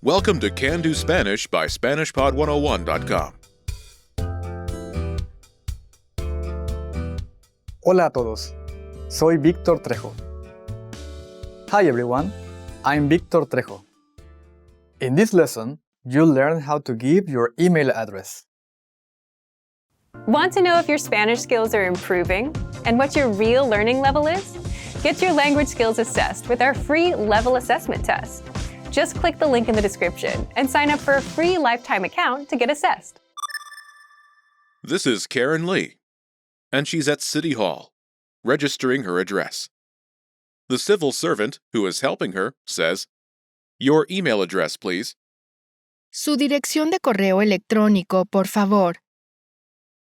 Welcome to Can Do Spanish by SpanishPod101.com. Hola a todos, soy Víctor Trejo. Hi everyone, I'm Víctor Trejo. In this lesson, you'll learn how to give your email address. Want to know if your Spanish skills are improving and what your real learning level is? Get your language skills assessed with our free level assessment test. Just click the link in the description and sign up for a free lifetime account to get assessed. This is Karen Lee, and she's at City Hall, registering her address. The civil servant who is helping her says, "Your email address, please." Su dirección de correo electrónico, por favor.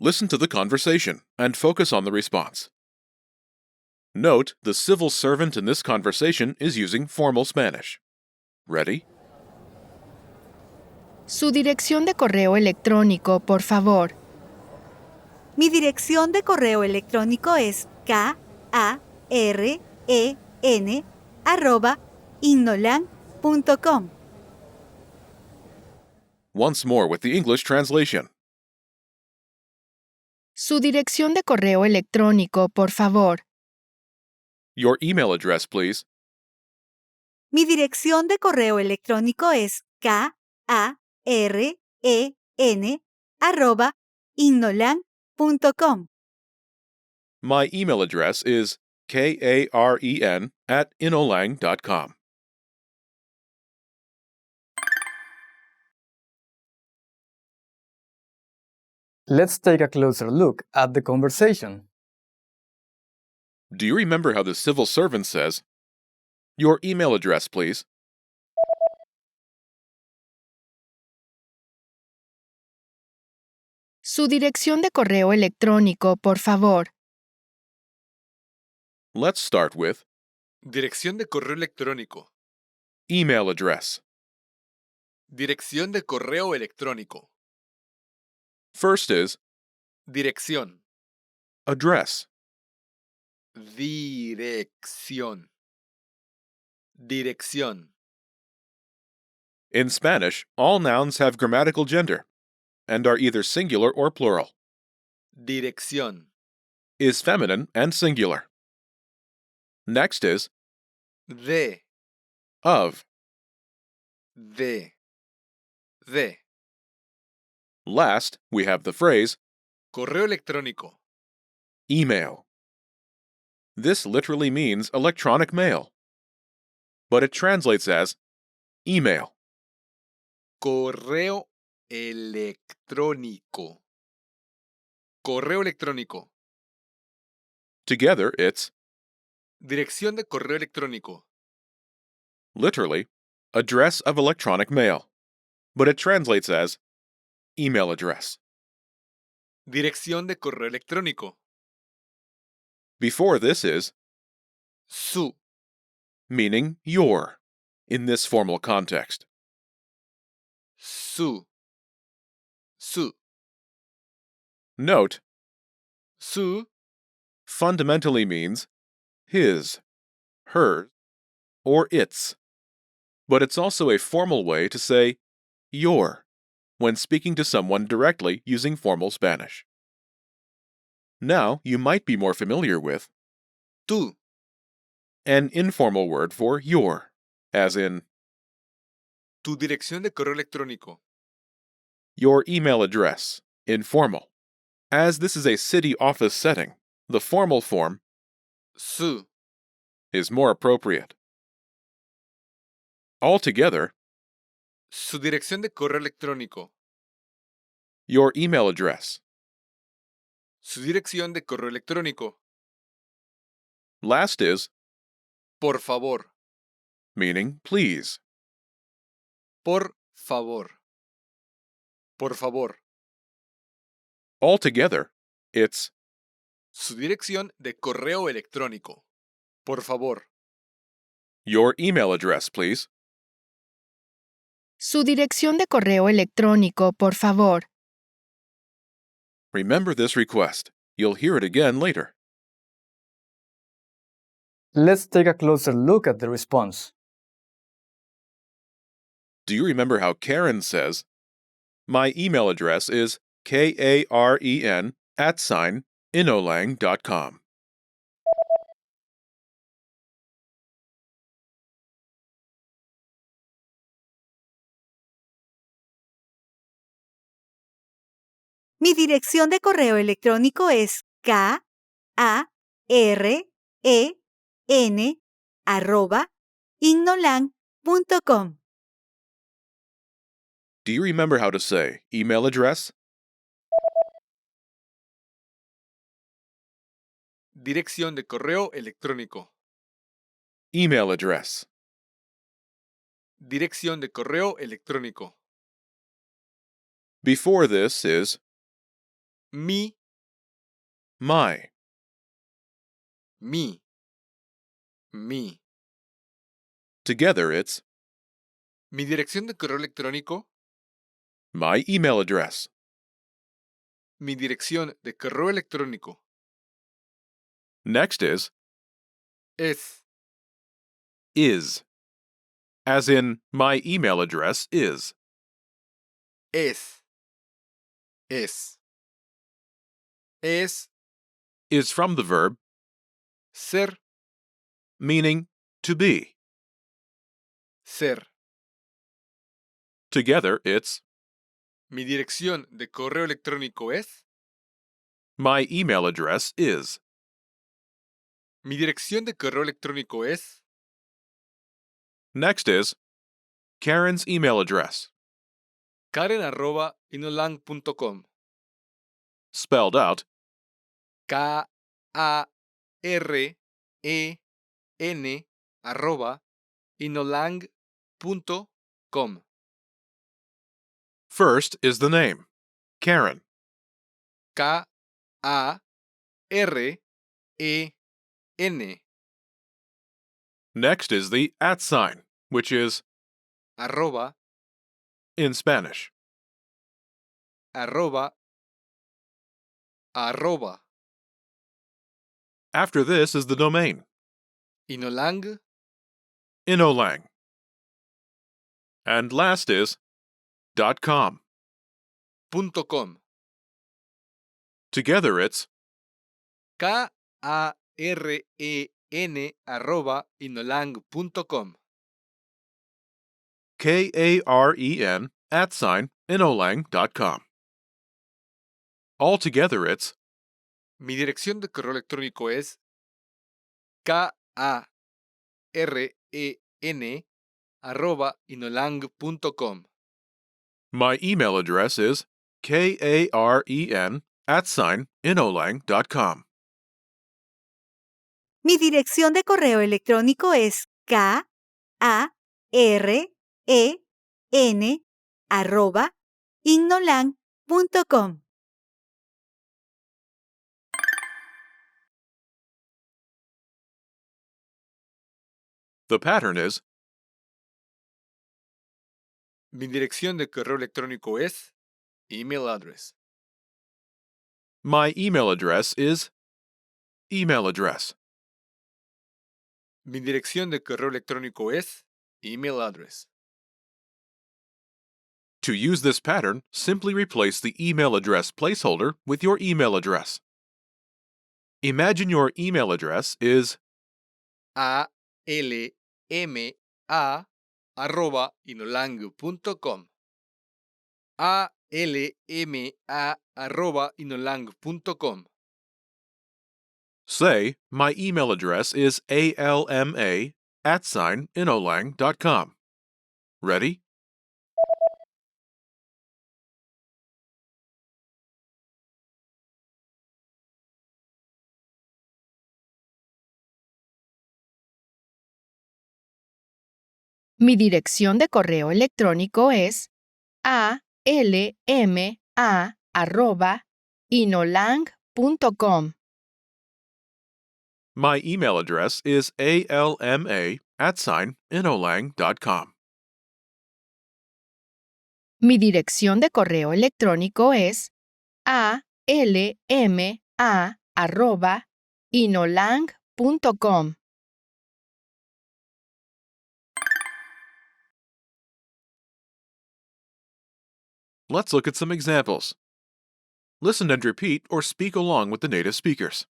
Listen to the conversation and focus on the response. Note, the civil servant in this conversation is using formal Spanish. Ready? Su dirección de correo electrónico, por favor. Mi dirección de correo electrónico es karen@ignolan.com. Once more with the English translation. Su dirección de correo electrónico, por favor. Your email address, please. Mi dirección de correo electrónico es karen@ignolan.com. My email address is karen@inolang.com. Let's take a closer look at the conversation. Do you remember how the civil servant says, "Your email address, please"? Su dirección de correo electrónico, por favor. Let's start with Dirección de correo electrónico. email address. Dirección de correo electrónico. First is Dirección. address. Dirección. Dirección. In Spanish, all nouns have grammatical gender and are either singular or plural, Dirección. is feminine and singular. Next is De. of. De. Last, we have the phrase Correo electrónico. email. This literally means electronic mail, but it translates as email. Correo electrónico. Correo electrónico. Together, it's Dirección de correo electrónico. literally address of electronic mail, but it translates as email address. Dirección de correo electrónico. Before this is Su. meaning your in this formal context. Su. Note, Su. fundamentally means his, hers, or its, but it's also a formal way to say your when speaking to someone directly using formal Spanish. Now, you might be more familiar with Tú. an informal word for your, as in Tu dirección de correo electrónico. your email address, informal. As this is a city office setting, the formal form Su. is more appropriate. Altogether, Su dirección de correo electrónico. your email address. Su dirección de correo electrónico. Last is Por favor. meaning please. Por favor. Por favor. Altogether, it's Su dirección de correo electrónico. Por favor. your email address, please. Su dirección de correo electrónico, por favor. Remember this request. You'll hear it again later. Let's take a closer look at the response. Do you remember how Karen says, "My email address is karen@inolang.com"? Mi dirección de correo electrónico es karen@ignolang.com. Do you remember how to say email address? Dirección de correo electrónico. Email address. Dirección de correo electrónico. Before this is Mi, my. mi, mi. Together it's Mi dirección de correo electrónico. my email address. Mi dirección de correo electrónico Next is es, as in my email address is. es, es. Es Is from the verb ser, meaning to be. ser. Together it's Mi dirección de correo electrónico es. my email address is. Mi dirección de correo electrónico es. Next is Karen's email address, karen@inolang.com. spelled out KAREN @inolang.com. first is the name, Karen. KAREN Next is the @ sign, which is arroba in Spanish. arroba arroba After this is the domain, inolang Inolang. And last is .com. .com. Together it's KAREN@inolang.com. KAREN @inolang.com. Altogether it's Mi dirección de correo electrónico es KAREN@inolang.com. my email address is KAREN @inolang.com. Mi dirección de correo electrónico es karen@ignolang.com. The pattern is Mi dirección de correo electrónico es email address. my email address is email address. Mi dirección de correo electrónico es email address. To use this pattern, simply replace the email address placeholder with your email address. Imagine your email address is alma@inolang.com. alma@inolang.com. say, my email address is alma@inolang.com. Ready? Mi dirección de correo electrónico es alma@inolang.com. My email address is alma@inolang.com. Mi dirección de correo electrónico es alma@inolang.com. Let's look at some examples. Listen and repeat or speak along with the native speakers.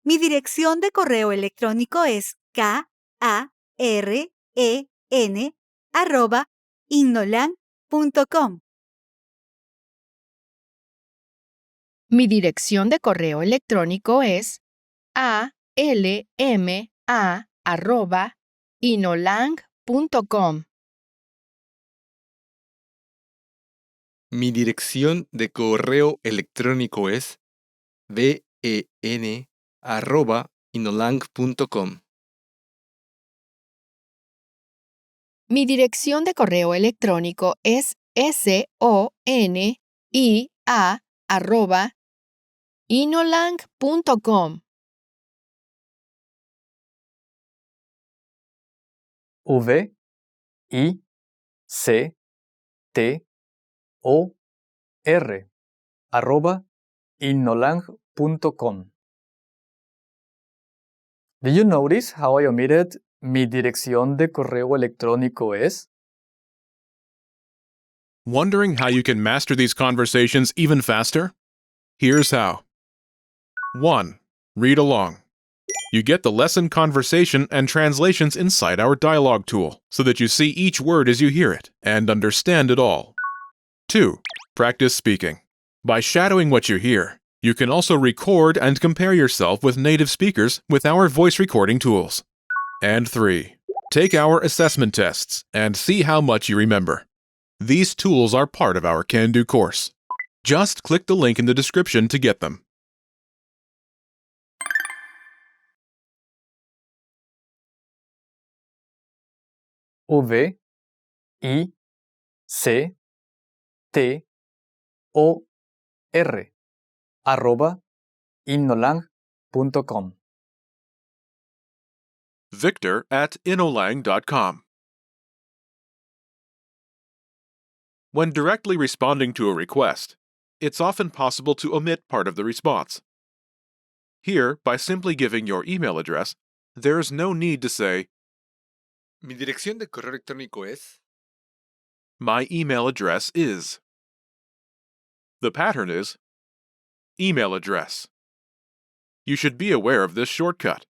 Mi dirección de correo electrónico es karen@ignolan.com. Mi dirección de correo electrónico es alma@inolang.com. Mi dirección de correo electrónico es ben@inolang.com. Mi dirección de correo electrónico es sonia@inolang.com. victor@innolang.com. Did you notice how I omitted mi dirección de correo electrónico es? Wondering how you can master these conversations even faster? Here's how. 1. Read along. You get the lesson conversation and translations inside our dialogue tool, so that you see each word as you hear it and understand it all. 2. Practice speaking. By shadowing what you hear, you can also record and compare yourself with native speakers with our voice recording tools. And 3. Take our assessment tests and see how much you remember. These tools are part of our Can-Do course. Just click the link in the description to get them. victor@inolang.com. Victor@inolang.com. When directly responding to a request, it's often possible to omit part of the response. Here, by simply giving your email address, there is no need to say, Mi dirección de correo electrónico es. "My email address is." The pattern is email address. You should be aware of this shortcut.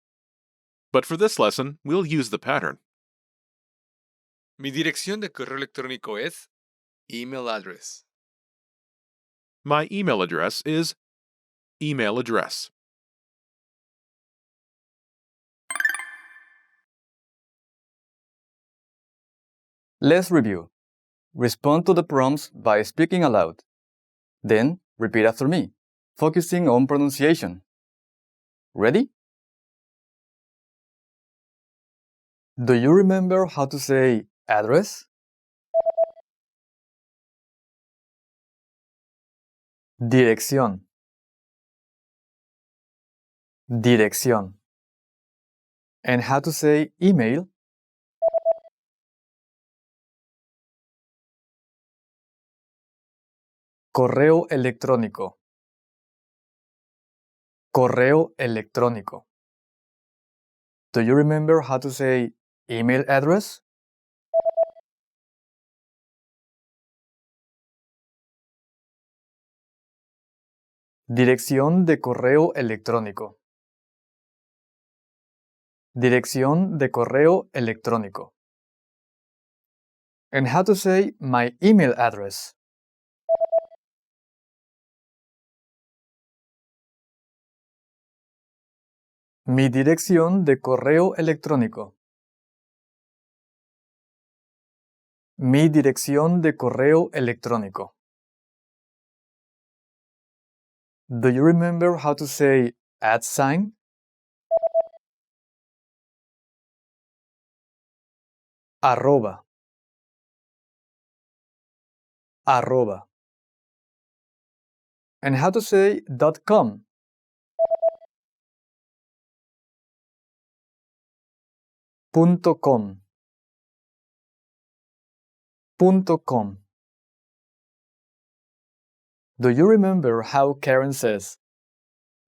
But for this lesson, we'll use the pattern. Mi dirección de correo electrónico es email address. My email address is email address. Let's review. Respond to the prompts by speaking aloud. Then, repeat after me, focusing on pronunciation. Ready? Do you remember how to say address? Dirección. Dirección. And how to say email? Correo electrónico. Correo electrónico. Do you remember how to say email address? Dirección de correo electrónico. Dirección de correo electrónico. And how to say my email address? Mi dirección de correo electrónico. Mi dirección de correo electrónico. Do you remember how to say @? Arroba. Arroba. And how to say .com? .com. .com. Do you remember how Karen says,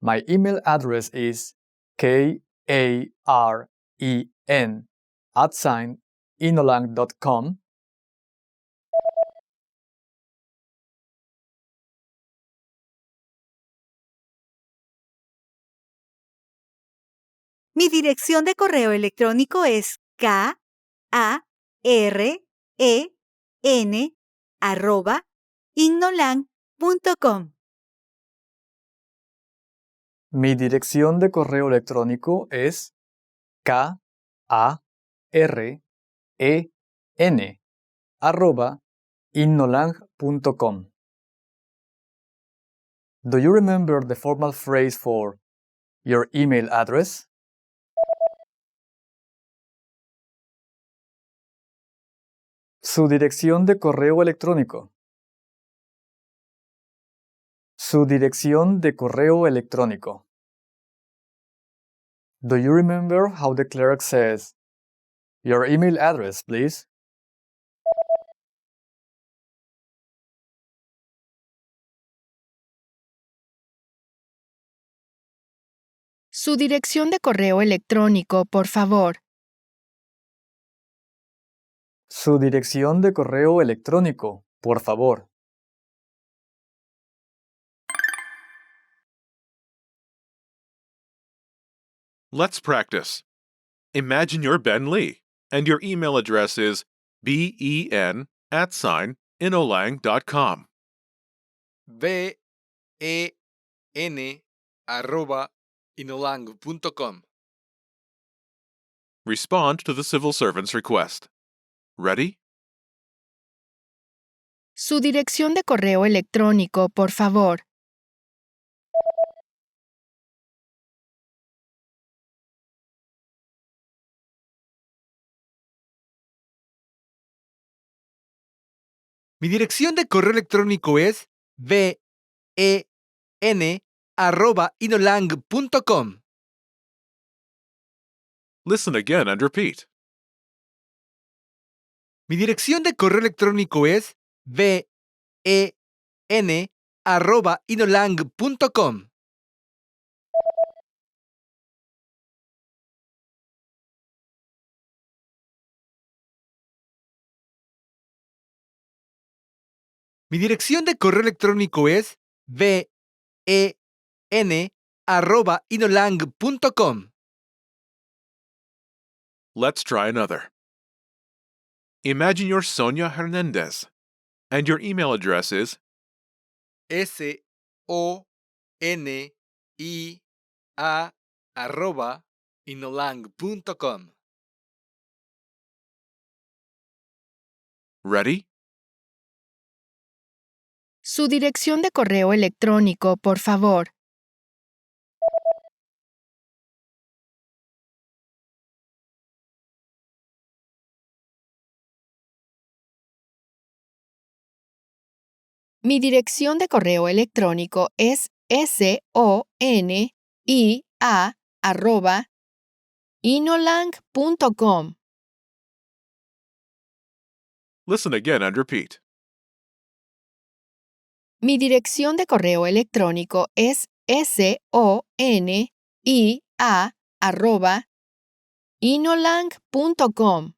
my email address is KAREN @inolang.com? Mi dirección de correo electrónico es karen@ignolang.com. Mi dirección de correo electrónico es karen@ignolang.com. Do you remember the formal phrase for your email address? Su dirección de correo electrónico. Su dirección de correo electrónico. Do you remember how the clerk says, "Your email address, please"? Su dirección de correo electrónico, por favor. Su dirección de correo electrónico, por favor. Let's practice. Imagine you're Ben Lee, and your email address is ben@inolang.com. ben@inolang.com. Respond to the civil servant's request. Ready? Su dirección de correo electrónico, por favor. Mi dirección de correo electrónico es ben@inolang.com. Listen again and repeat. Mi dirección de correo electrónico es ben@inolang.com. Mi dirección de correo electrónico es ben@inolang.com. Let's try another. Imagine you're Sonia Hernandez, and your email address is sonia@inolang.com. ready? Su dirección de correo electrónico, por favor. Mi dirección de correo electrónico es sonia@inolang.com. Listen again and repeat. Mi dirección de correo electrónico es sonia@inolang.com.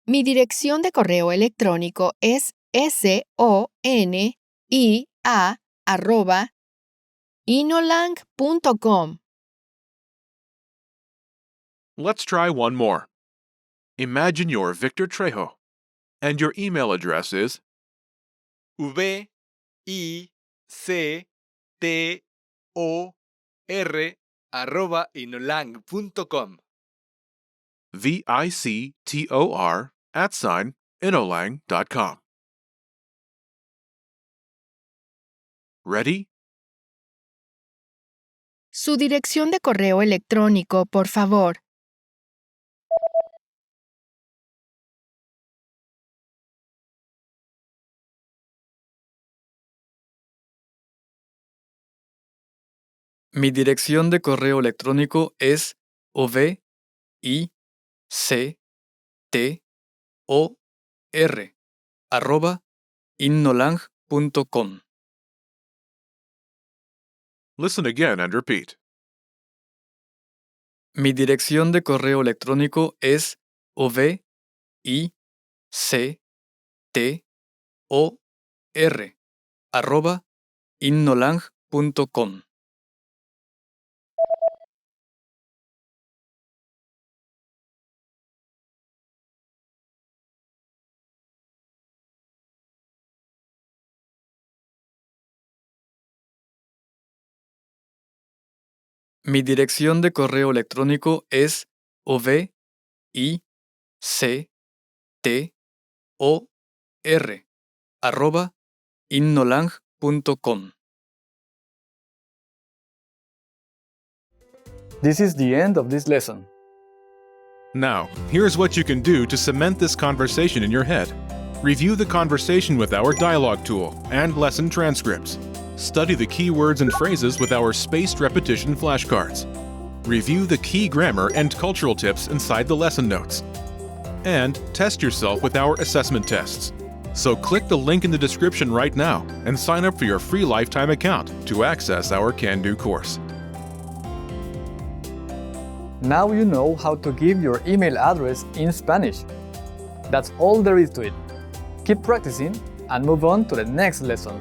Mi dirección de correo electrónico es sonia@inolang.com. Let's try one more. Imagine you're Victor Trejo, and your email address is victor@inolang.com. victor@inolang.com. Ready? Su dirección de correo electrónico, por favor. Mi dirección de correo electrónico es victor@innolang.com. Listen again and repeat. Mi dirección de correo electrónico es ovictor@innolang.com. Mi dirección de correo electrónico es ovictor@innolang.com. This is the end of this lesson. Now, here's what you can do to cement this conversation in your head. Review the conversation with our dialogue tool and lesson transcripts. Study the key words and phrases with our spaced repetition flashcards. Review the key grammar and cultural tips inside the lesson notes. And test yourself with our assessment tests. So click the link in the description right now and sign up for your free lifetime account to access our Can-Do course. Now you know how to give your email address in Spanish. That's all there is to it. Keep practicing and move on to the next lesson.